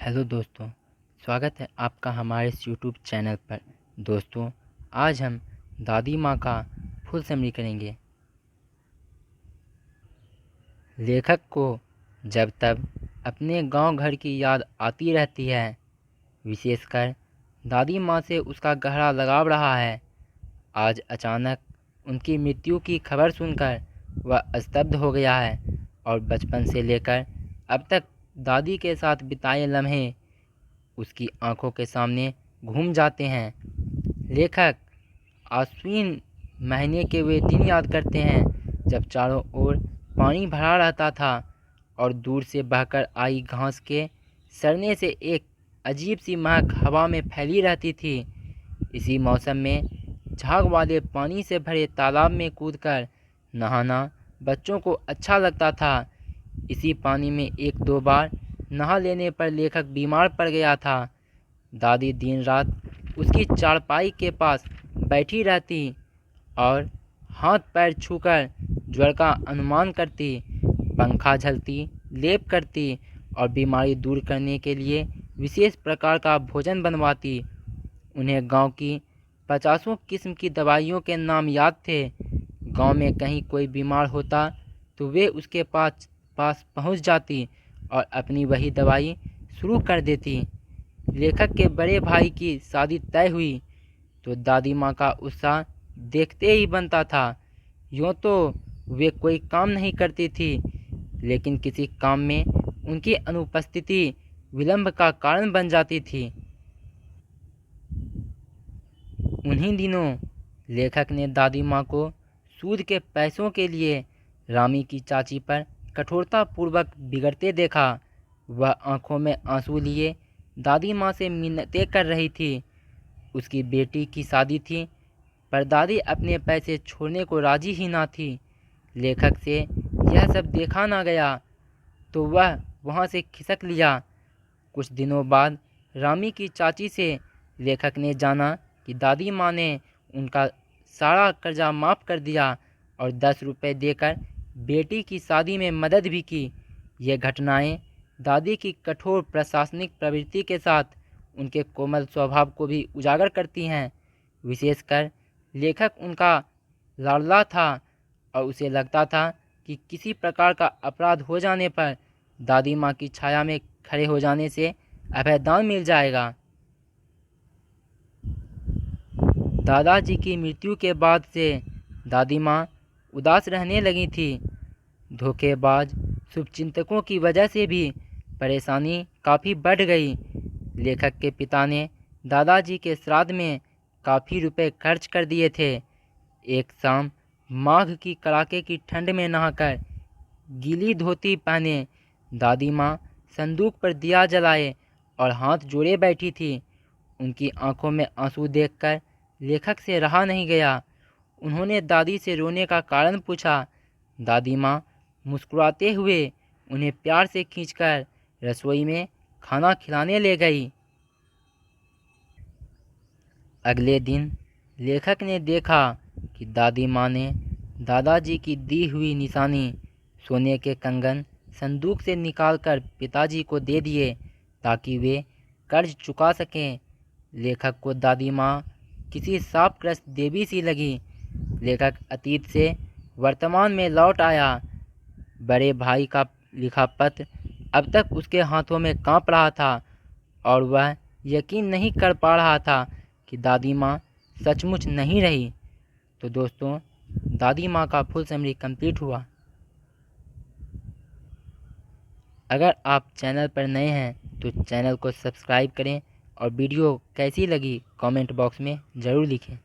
Hello दोस्तों, स्वागत है आपका हमारे इस यूट्यूब चैनल पर। दोस्तों, आज हम दादी माँ का फुल समरी करेंगे। लेखक को जब तब अपने गांव घर की याद आती रहती है, विशेषकर दादी माँ से उसका गहरा लगाव रहा है। आज अचानक उनकी मृत्यु की खबर सुनकर वह स्तब्ध हो गया है और बचपन से लेकर अब तक दादी के साथ बिताए लम्हे उसकी आंखों के सामने घूम जाते हैं। लेखक आश्विन महीने के वे दिन याद करते हैं जब चारों ओर पानी भरा रहता था और दूर से बहकर आई घास के सड़ने से एक अजीब सी महक हवा में फैली रहती थी। इसी मौसम में झाग वाले पानी से भरे तालाब में कूदकर नहाना बच्चों को अच्छा लगता था। इसी पानी में एक दो बार नहा लेने पर लेखक बीमार पड़ गया था। दादी दिन रात उसकी चारपाई के पास बैठी रहती और हाथ पैर छूकर ज्वर का अनुमान करती, पंखा झलती, लेप करती और बीमारी दूर करने के लिए विशेष प्रकार का भोजन बनवाती। उन्हें गांव की 50 किस्म की दवाइयों के नाम याद थे। गांव में कहीं कोई बीमार होता तो वे उसके पास पहुंच जाती और अपनी वही दवाई शुरू कर देती। लेखक के बड़े भाई की शादी तय हुई तो दादी माँ का उत्साह देखते ही बनता था। यूँ तो वे कोई काम नहीं करती थी, लेकिन किसी काम में उनकी अनुपस्थिति विलंब का कारण बन जाती थी। उन्हीं दिनों लेखक ने दादी माँ को सूद के पैसों के लिए रामी की चाची पर कठोरतापूर्वक बिगड़ते देखा। वह आंखों में आंसू लिए दादी माँ से मिन्नतें कर रही थी। उसकी बेटी की शादी थी, पर दादी अपने पैसे छोड़ने को राजी ही ना थी। लेखक से यह सब देखा ना गया तो वह वहाँ से खिसक लिया। कुछ दिनों बाद रामी की चाची से लेखक ने जाना कि दादी माँ ने उनका सारा कर्जा माफ़ कर दिया और 10 रुपये देकर बेटी की शादी में मदद भी की। ये घटनाएं दादी की कठोर प्रशासनिक प्रवृत्ति के साथ उनके कोमल स्वभाव को भी उजागर करती हैं। विशेषकर लेखक उनका लाडला था और उसे लगता था कि किसी प्रकार का अपराध हो जाने पर दादी माँ की छाया में खड़े हो जाने से अभयदान मिल जाएगा। दादाजी की मृत्यु के बाद से दादी माँ उदास रहने लगी थी। धोखेबाज शुभचिंतकों की वजह से भी परेशानी काफ़ी बढ़ गई। लेखक के पिता ने दादाजी के श्राद्ध में काफ़ी रुपए खर्च कर दिए थे। एक शाम माघ की कड़ाके की ठंड में नहाकर गीली धोती पहने दादी माँ संदूक पर दिया जलाए और हाथ जोड़े बैठी थी। उनकी आंखों में आंसू देखकर लेखक से रहा नहीं गया। उन्होंने दादी से रोने का कारण पूछा। दादी माँ मुस्कुराते हुए उन्हें प्यार से खींचकर रसोई में खाना खिलाने ले गई। अगले दिन लेखक ने देखा कि दादी माँ ने दादाजी की दी हुई निशानी सोने के कंगन संदूक से निकालकर पिताजी को दे दिए ताकि वे कर्ज चुका सकें। लेखक को दादी माँ किसी शापग्रस्त देवी सी लगी। लेखक अतीत से वर्तमान में लौट आया। बड़े भाई का लिखा पत्र अब तक उसके हाथों में कांप रहा था और वह यकीन नहीं कर पा रहा था कि दादी माँ सचमुच नहीं रही। तो दोस्तों, दादी माँ का फुल समरी कंप्लीट हुआ। अगर आप चैनल पर नए हैं तो चैनल को सब्सक्राइब करें और वीडियो कैसी लगी कमेंट बॉक्स में ज़रूर लिखें।